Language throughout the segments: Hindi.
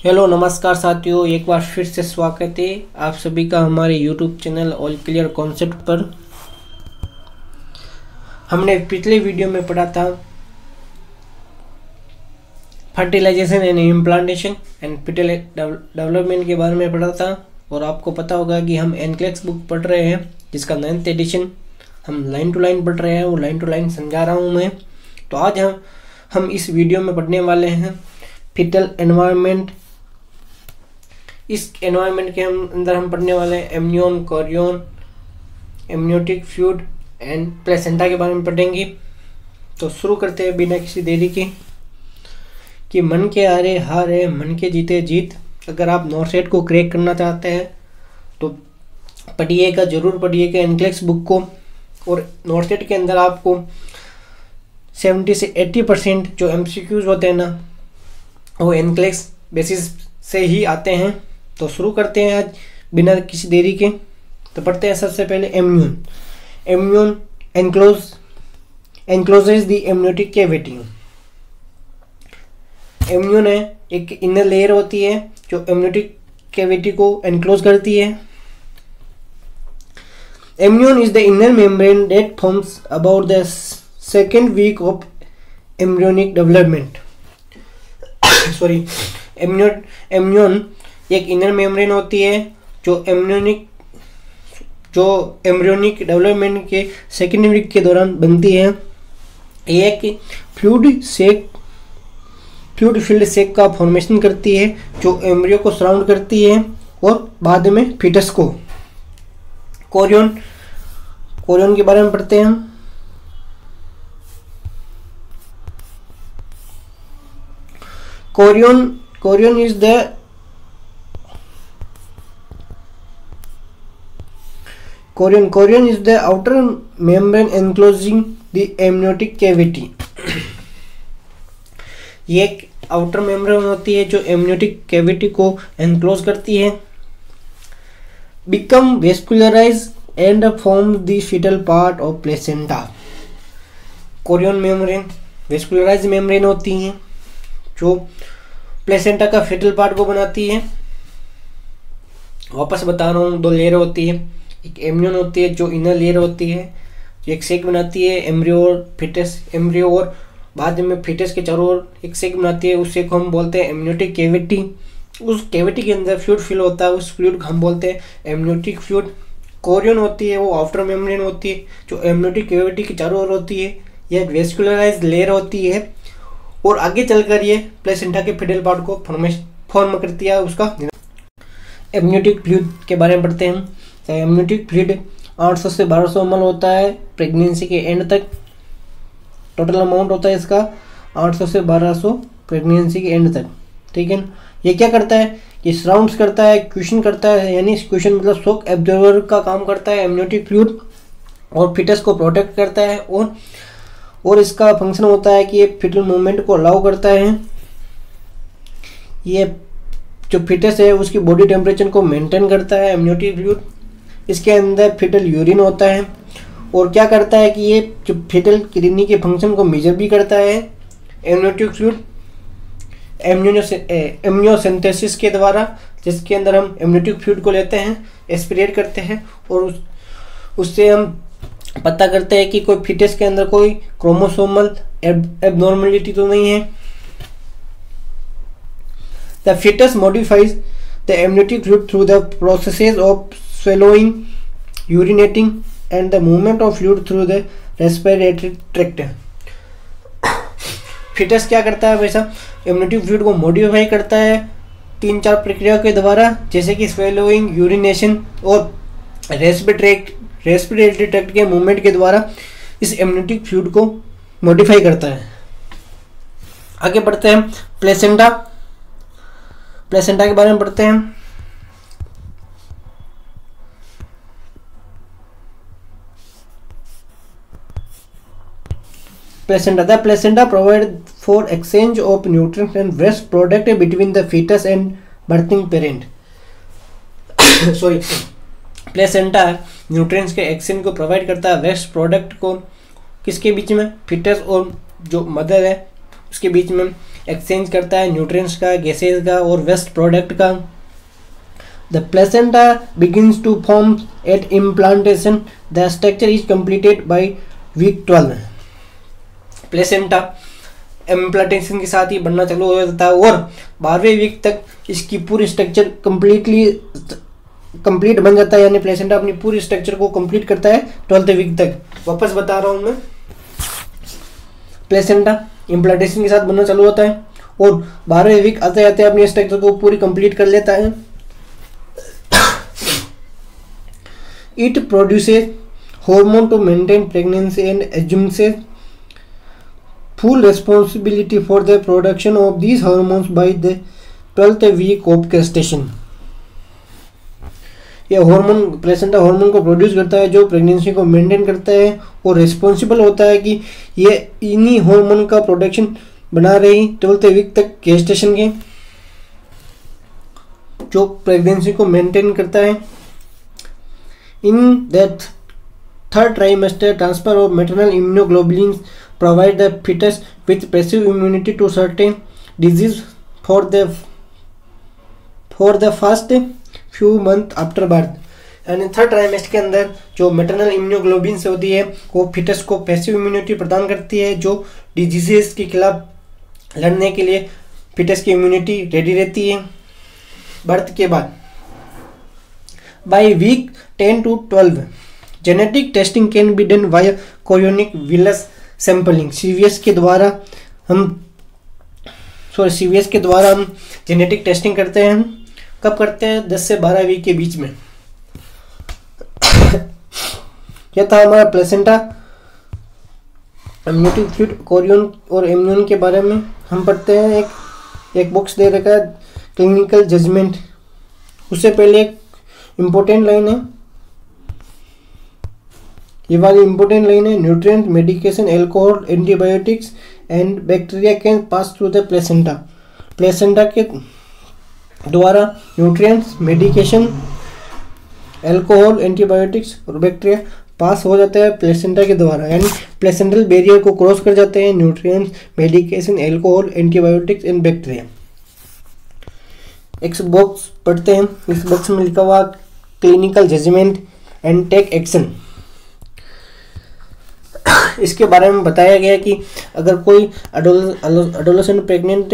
हेलो नमस्कार साथियों, एक बार फिर से स्वागत है आप सभी का हमारे YouTube channel all clear concept पर। हमने पिछले वीडियो में पढ़ा था fertilization and implantation and fetal development के बारे में पढ़ा था। और आपको पता होगा कि हम एनक्लेक्स बुक पढ़ रहे हैं जिसका 9th एडिशन हम लाइन टू लाइन पढ़ रहे हैं। वो लाइन टू लाइन समझा रहा हूँ मैं। तो आज हम इस वीडियो में पढ़ने वाले हैं फिटल एनवायरनमेंट। इस एनवायरनमेंट के अंदर हम पढ़ने वाले हैं amnion, Korean, amniotic fluid and placenta के बारे में पढ़ेंगे। तो शुरू करते हैं बिना किसी देरी के। कि मन के हारे हार है, मन के जीते जीत। अगर आप नॉर्सेट को क्रैक करना चाहते हैं तो पढ़िएगा, जरूर पढ़िएगा एनक्लेक्स बुक को। और नॉर्सेट के अंदर आपको 70 से 80% जो MCQs होते हैं ना, वो एनक्लेक्स बेसिस से ही आते हैं। तो शुरू करते हैं आज बिना किसी देरी के। तो पढ़ते हैं सबसे पहले immune. Immune encloses the amniotic cavity. Immune है एक इनर लेयर होती है जो एमनियोटिक कैविटी को एनक्लोज करती है। Amnion is the inner membrane that forms about the second week of embryonic development. Sorry, amnion एक इनर मेम्ब्रेन होती है जो एम्ब्रियोनिक डेवलपमेंट के सेकेंड वीक के दौरान बनती है। एक फ्लूइड फील्ड सेक का फॉर्मेशन करती है जो एम्ब्रियो को सराउंड करती है और बाद में फीटस को। कोरियन के बारे में पढ़ते हैं हम। Korean is the outer membrane enclosing the amniotic cavity। ये एक आउटर मेम्ब्रेन होती है जो एमनियोटिक कैविटी को एनक्लोज करती है। Become vascularize and form the fetal part of placenta. Chorion membrane vascularize membrane होती हैं जो प्लेसेंटा का फीटल पार्ट को बनाती है। वापस बता रहा हूँ, 2 लेयर होती है। एक एम्नियन होती है जो इनर लेयर होती है, जो एक सेक बनाती है एम्ब्रियो और फिटस। एम्ब्रियो और बाद में फिटस के चारों ओर एक सेक बनाती है। उस सेक को हम बोलते हैं एमनियोटिक कैविटी। उस कैविटी के अंदर फ्लूइड फिल होता है, उस फ्लूइड को हम बोलते हैं एमनियोटिक फ्लूइड। कोरियन होती है वो आउटर मेम्ब्रेन होती है जो एमनियोटिक कैविटी के चारों ओर होती है। यह एक वेस्कुलराइज्ड लेयर होती है और आगे चलकर ये प्लेसेंटा के फिटल पार्ट को फॉर्म करती है उसका। एमनियोटिक फ्लूइड के बारे में पढ़ते हैं हम। एमनियोटिक फ्लूइड 800 से 1200 ml होता है प्रेगनेंसी के एंड तक। टोटल अमाउंट होता है इसका 800 से 1200 प्रेगनेंसी के एंड तक। ठीक है। ये क्या करता है कि सराउंड्स करता है, क्वेश्चन करता है, यानी क्वेश्चन मतलब शॉक एब्जॉर्बर का काम करता है एमनियोटिक फ्लूइड, और फिटस को प्रोटेक्ट करता है। और इसका फंक्शन होता है कि ये फिटल मूवमेंट को अलाउ करता है। ये जो फिटस है उसकी बॉडी टेम्परेचर को मेंटेन करता है एमनियोटिक फ्लूइड। इसके अंदर फिटल यूरिन होता है और क्या करता है कि ये जो फिटल किडनी के फंक्शन को मेजर भी करता है एमनियोटिक फ्लूइड एम्नियोसेंथेसिस के द्वारा, जिसके अंदर हम एमनियोटिक फ्लूइड को लेते हैं, एस्पिरेट करते हैं और उससे हम पता करते हैं कि कोई फिटस के अंदर कोई क्रोमोसोमल एबनॉर्मलिटी तो नहीं है। The fetus modifies the amniotic fluid through the processes of swallowing, urinating and the movement of fluid through the respiratory tract। Fetus क्या करता है वैसा एमनियोटिक फ्लूइड को मॉडिफाई करता है 3-4 प्रक्रियाओं के द्वारा, जैसे कि स्वेलोइंग, यूरिनेशन और रेस्पिरेटरी ट्रैक्ट के मूवमेंट के द्वारा इस एमनियोटिक फ्लूइड को मॉडिफाई करता है। आगे बढ़ते हैं प्लेसेंटा के बारे में पढ़ते हैं। The placenta provides for exchange of nutrients and waste product between the fetus and birthing parent। Placenta nutrients के एक्सचेंज को प्रोवाइड करता है, वेस्ट प्रोडक्ट को किसके बीच में, फिटस और जो मदर है उसके बीच में एक्सचेंज करता है न्यूट्रिएंट्स का, गैसेज का और वेस्ट प्रोडक्ट का। The placenta begins to form at implantation, the structure is completed by week 12। Placenta implantation के साथ ही बनना चालू हो जाता है और 12वें वीक तक इसकी पूरी स्ट्रक्चर कंप्लीट बन जाता है, यानी प्लेसेंटा अपनी पूरी स्ट्रक्चर को कंप्लीट करता है 12वें वीक तक। वापस बता रहा हूँ मैं, प्लेसेंटा इम्प्लांटेशन के साथ बनना चालू होता है और 12वें वीक आते आते अपनी स्ट्रक्चर को पूरी कंप्लीट कर लेता है। It produces hormone to maintain pregnancy and assumes full responsibility for the production of these hormones by the 12th week of gestation। यह हार्मोन प्लेसेंटा हार्मोन को प्रोड्यूस करता है जो प्रेगनेंसी को मेंटेन करता है और रिस्पॉन्सिबल होता है कि ये इन्हीं हार्मोन का प्रोडक्शन बना रही 12th वीक तक गेस्टेशन के, जो प्रेगनेंसी को मेंटेन करता है। In that third trimester transfer of maternal immunoglobulins provide the fetus with passive immunity to certain disease for the first few months after birth। यानी थर्ड ट्राइमेस्टर के अंदर जो मैटरनल इम्यूनोग्लोबुलिन्स होती है वो फिटस को पैसिव इम्यूनिटी प्रदान करती है, जो डिजीजेस के खिलाफ लड़ने के लिए फिटस की इम्यूनिटी रेडी रहती है बर्थ के बाद। By week 10 to 12 genetic testing can be done via chorionic villus sampling. CVS के द्वारा हम जेनेटिक टेस्टिंग करते हैं। कब करते हैं? 10 से 12 वीक के बीच में। यह था हमारा प्लेसेंटा, इम्यूनिटी फ्लूइड, कोरियन और इम्यून के बारे में हम पढ़ते हैं। एक बॉक्स दे रखा है क्लिनिकल जजमेंट। उससे पहले एक इम्पोर्टेंट लाइन है, ये वाली इंपॉर्टेंट लाइन है, nutrient, medication, alcohol, antibiotics and bacteria can pass through the placenta. Placenta के द्वारा न्यूट्रिएंट्स, मेडिकेशन, एल्कोहल, एंटीबायोटिक्स और बैक्टीरिया पास हो जाता है प्लेसेंटा के द्वारा, यानी प्लेसेंटल बैरियर को क्रॉस कर जाते हैं nutrients, medication, alcohol, antibiotics and bacteria. एक बॉक्स पढ़ते हैं, इस बॉक्स में लिखा हुआ clinical judgement and take action. इसके बारे में बताया गया कि अगर कोई एडोलेसेंट प्रेग्नेंट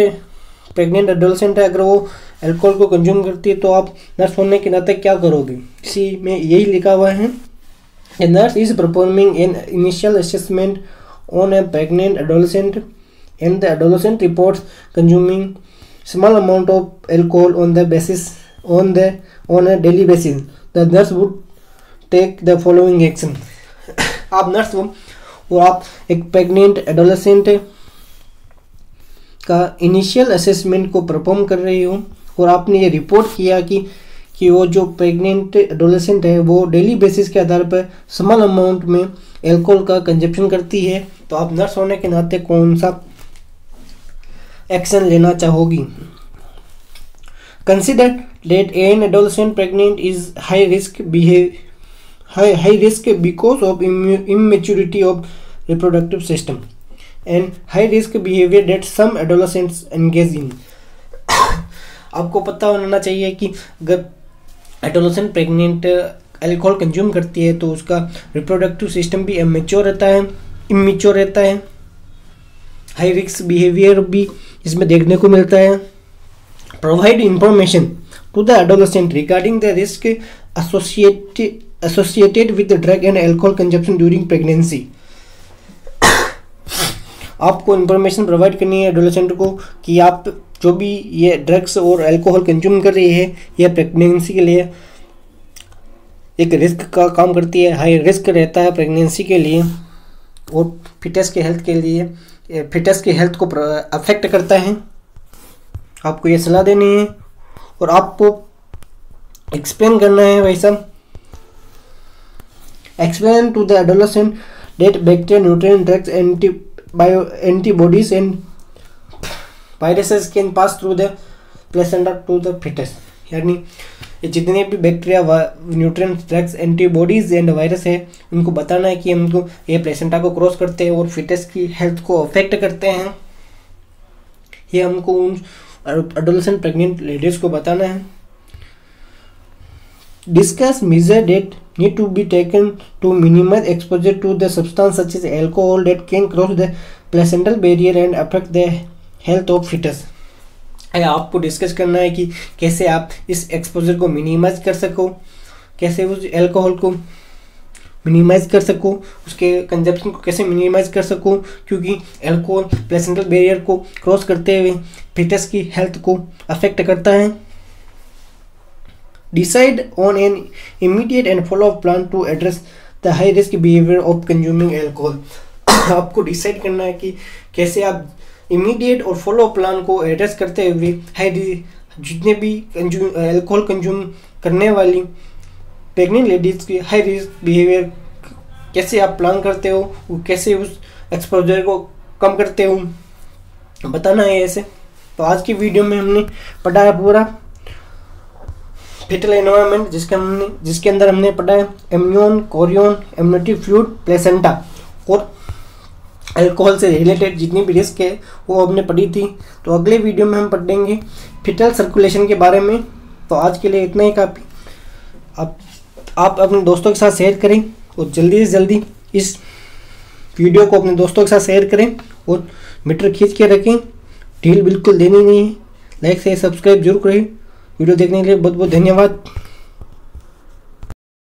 एडोलेसेंट है, अगर वो अल्कोहल को कंज्यूम करती है तो आप नर्स होने के नाते क्या करोगे। इसी में यही लिखा हुआ है, a nurse is performing an initial assessment on a pregnant adolescent and the adolescent reports consuming small amount of alcohol on a daily basis। The nurse would take the following action. आप नर्स हो और आप एक प्रेग्नेंट एडोलेसेंट का इनिशियल असेसमेंट को परफॉर्म कर रही हो और आपने ये रिपोर्ट किया कि वो जो प्रेग्नेंट एडोलेसेंट है वो डेली बेसिस के आधार पर स्मॉल अमाउंट में अल्कोहल का कंजप्शन करती है, तो आप नर्स होने के नाते कौन सा एक्शन लेना चाहोगी। Consider that an adolescent pregnant is high risk because of immaturity of reproductive system and high risk behavior that some adolescents engage in। आपको पता होना चाहिए कि अगर एडोलेसेंट प्रेग्नेंट अल्कोहल कंज्यूम करती है तो उसका रिप्रोडक्टिव सिस्टम भी इमेच्योर रहता है। हाई रिस्क बिहेवियर भी इसमें देखने को मिलता है। Provide information to the adolescent regarding the risk associated with the drug and alcohol consumption during pregnancy। आपको इंफॉर्मेशन प्रोवाइड करनी है एडोलेसेंट को कि आप जो भी ये ड्रग्स और अल्कोहल कंज्यूम कर रही है यह प्रेगनेंसी के लिए एक रिस्क का काम करती है, हाई रिस्क रहता है प्रेगनेंसी के लिए और फिटस के हेल्थ को अफेक्ट करता है। आपको ये सलाह देनी है और आपको एक्सप्लेन करना है भाई साहब। Explain to the adolescent that bacteria, nutrient, drugs, antibodies and viruses can pass through the placenta to the fetus। यानी ये जितने भी bacteria, nutrients, drugs, antibodies and virus है उनको बताना है कि हमको ये प्लेसेंटा को क्रॉस करते हैं और फिटस की हेल्थ को अफेक्ट करते हैं। ये हमको उन एडोलेसेंट प्रेग्नेंट लेडीज को बताना है। Discuss measures that need to be taken to minimize exposure to the substance such as alcohol that can cross the placental barrier and affect the health of fetus। आपको डिस्कस करना है कि कैसे आप इस एक्सपोजर को मिनिमाइज कर सको, कैसे उस एल्कोहल को मिनिमाइज कर सको, उसके कंजप्शन को कैसे मिनिमाइज कर सको, क्योंकि एल्कोहल प्लेसेंटल बैरियर को क्रॉस करते हुए फीटस की हेल्थ को अफेक्ट करता है। Decide on an immediate and follow-up plan to address the high-risk behavior of consuming alcohol। आपको डिसाइड करना है कि कैसे आप इमीडिएट और फॉलो प्लान को एड्रेस करते हुए जितने भी अल्कोहल कंज्यूम करने वाली प्रेग्नेंट लेडीज़ की हाई रिस्क बिहेवियर कैसे आप प्लान करते हो, वो कैसे उस एक्सपोजर को कम करते हो, बताना है ऐसे। तो आज की वीडियो में हमने पढ़ा है पूरा फीटल एनवायरनमेंट, जिसके अंदर हमने पढ़ा है एम्नियन, कोरियन, एम्नियोटिक फ्लूइड, प्लेसेंटा और अल्कोहल से रिलेटेड जितनी भी रिस्क है वो हमने पढ़ी थी। तो अगले वीडियो में हम पढ़ेंगे फीटल सर्कुलेशन के बारे में। तो आज के लिए इतना ही काफ़ी। आप अपने दोस्तों के साथ शेयर करें और जल्दी से जल्दी इस वीडियो को अपने दोस्तों के साथ शेयर करें और मीटर खींच के रखें, ढील बिल्कुल देनी नहीं है। लाइक से सब्सक्राइब जरूर करें। वीडियो देखने के लिए बहुत बहुत धन्यवाद।